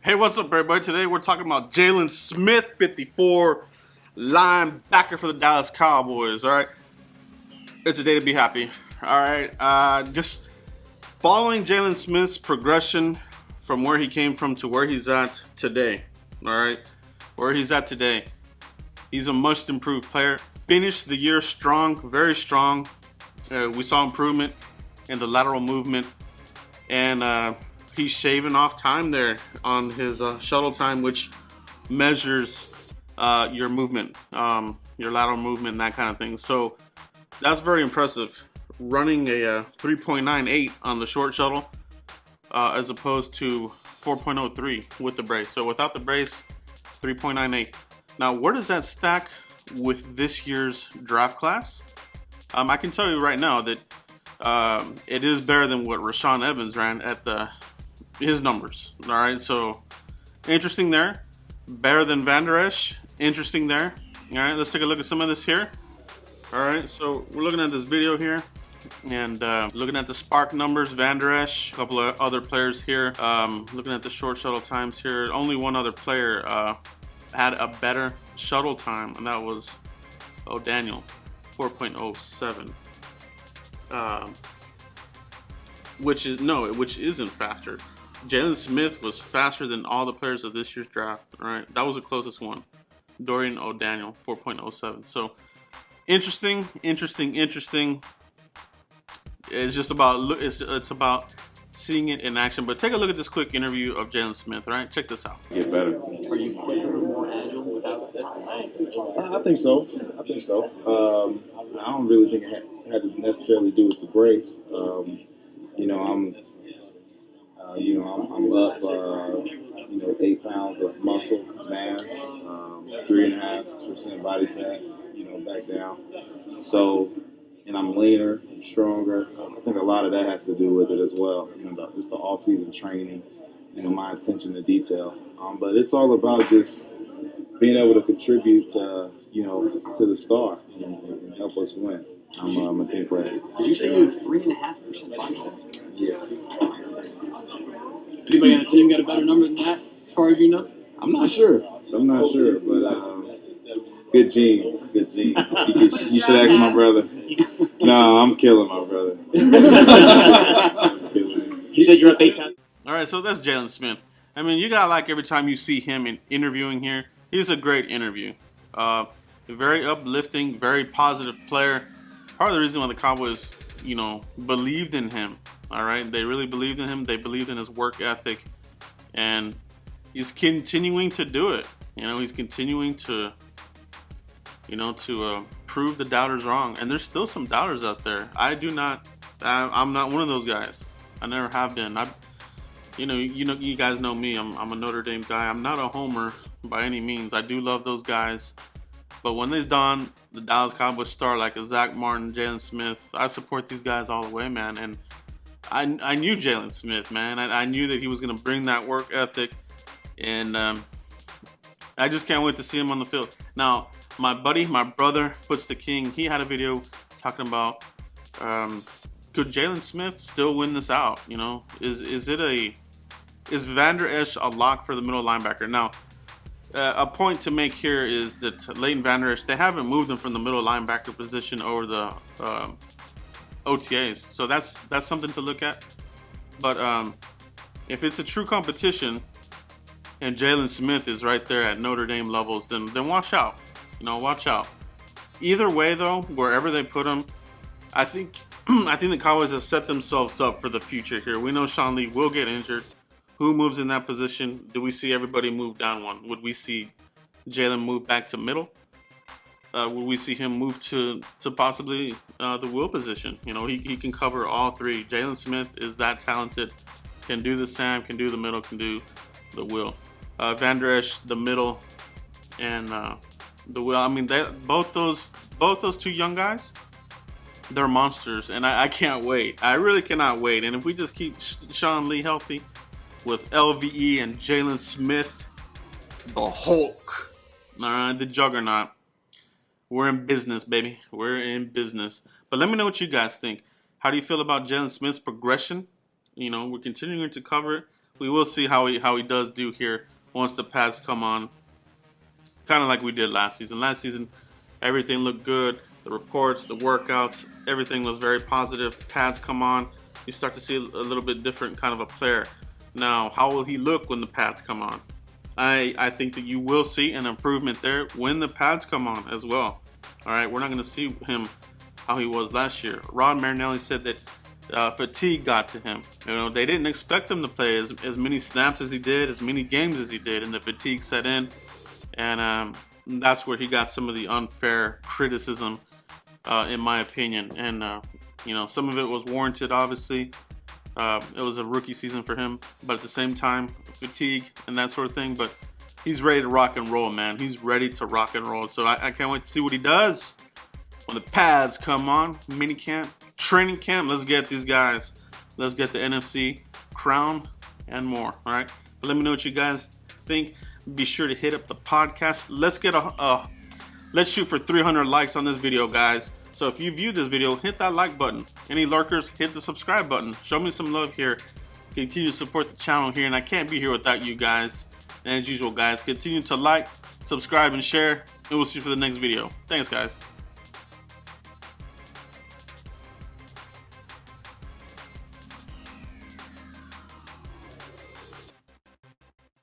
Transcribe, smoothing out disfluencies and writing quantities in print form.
Hey, what's up, everybody? Today we're talking about Jaylon Smith, 54, linebacker for the Dallas Cowboys. All right, it's a day to be happy. All right, just following Jaylon Smith's progression from where he came from to where he's at today. All right, where he's at today, he's a much improved player. Finished the year strong, very strong. We saw improvement in the lateral movement, and he's shaving off time there on his shuttle time, which measures your movement, your lateral movement, and that kind of thing. So that's very impressive. Running a 3.98 on the short shuttle as opposed to 4.03 with the brace. So without the brace, 3.98. Now, where does that stack with this year's draft class? I can tell you right now that it is better than what Rashaan Evans ran at his numbers. All right, so interesting there. Better than Van Der Esch. Interesting there. All right, let's take a look at some of this here. All right, so we're looking at this video here and looking at the SPARQ numbers. Van Der Esch, a couple of other players here. Looking at the short shuttle times here. Only one other player had a better shuttle time, and that was O'Daniel, 4.07. Which isn't faster. Jaylon Smith was faster than all the players of this year's draft. All right, that was the closest one. Dorian O'Daniel, 4.07. So interesting. It's just about it's about seeing it in action. But take a look at this quick interview of Jaylon Smith. All right, check this out. Get better. Are you quicker or more agile without this? I think so. I don't really think it had to necessarily do with the brace. I'm up 8 pounds of muscle mass, 3.5% body fat, back down. So, and I'm leaner, I'm stronger. I think a lot of that has to do with it as well. Just the off-season training, my attention to detail. But it's all about just being able to contribute to the star and help us win. I'm a team player. Did you say you have 3.5% body fat? Yeah. Anybody on the team got a better number than that, as far as you know? I'm not sure, but good genes. You should ask my brother. No, I'm killing my brother. You said you're up 8 pounds. All right, so that's Jaylon Smith. I mean, you gotta like every time you see him in interviewing here. He's a great interview. Very uplifting, very positive player. Part of the reason why the Cowboys, believed in him. All right, they really believed in him. They believed in his work ethic, and he's continuing to do it. He's continuing to, prove the doubters wrong. And there's still some doubters out there. I'm not one of those guys. I never have been. You guys know me. I'm a Notre Dame guy. I'm not a homer by any means. I do love those guys. But when they don the Dallas Cowboys star like a Zach Martin, Jaylon Smith, I support these guys all the way, man. And I knew Jaylon Smith, man. I knew that he was going to bring that work ethic. And I just can't wait to see him on the field. Now, my brother, Puts the King, he had a video talking about could Jaylon Smith still win this out? Is Van Der Esch a lock for the middle linebacker? Now, a point to make here is that Leighton Van Der Esch, they haven't moved him from the middle linebacker position over the OTAs, so that's something to look at. But if it's a true competition and Jaylon Smith is right there at Notre Dame levels, then watch out. Watch out. Either way, though, wherever they put him, I think the Cowboys have set themselves up for the future here. We know Sean Lee will get injured. Who moves in that position? Do we see everybody move down one? Would we see Jaylon move back to middle? Would we see him move to possibly the will position? He can cover all three. Jaylon Smith is that talented. Can do the Sam, can do the middle, can do the will. Van Der Esch, the middle, and the will. I mean, both those two young guys, they're monsters, and I can't wait. I really cannot wait. And if we just keep Sean Lee healthy with LVE and Jaylon Smith, the Hulk, all right, the Juggernaut, we're in business, baby. We're in business. But let me know what you guys think. How do you feel about Jaylon Smith's progression? We're continuing to cover it. we will see how he does do here once the pads come on. Kind of like we did last season. Last season, everything looked good. The reports, the workouts, everything was very positive. Pads come on, you start to see a little bit different kind of a player. Now, how will he look when the pads come on? I think that you will see an improvement there when the pads come on as well. All right, we're not going to see him how he was last year. Rod Marinelli said that fatigue got to him. You know, they didn't expect him to play as many snaps as he did, as many games as he did, and the fatigue set in. And that's where he got some of the unfair criticism, in my opinion. And, you know, some of it was warranted, obviously. It was a rookie season for him. But at the same time, fatigue and that sort of thing. But he's ready to rock and roll, man. He's ready to rock and roll. So I can't wait to see what he does when the pads come on. Mini camp, training camp. Let's get these guys. Let's get the NFC crown and more. All right. But let me know what you guys think. Be sure to hit up the podcast. Let's shoot for 300 likes on this video, guys. So if you viewed this video, hit that like button. Any lurkers, hit the subscribe button. Show me some love here. Continue to support the channel here, and I can't be here without you guys. And as usual, guys, continue to like, subscribe, and share, and we'll see you for the next video. Thanks, guys.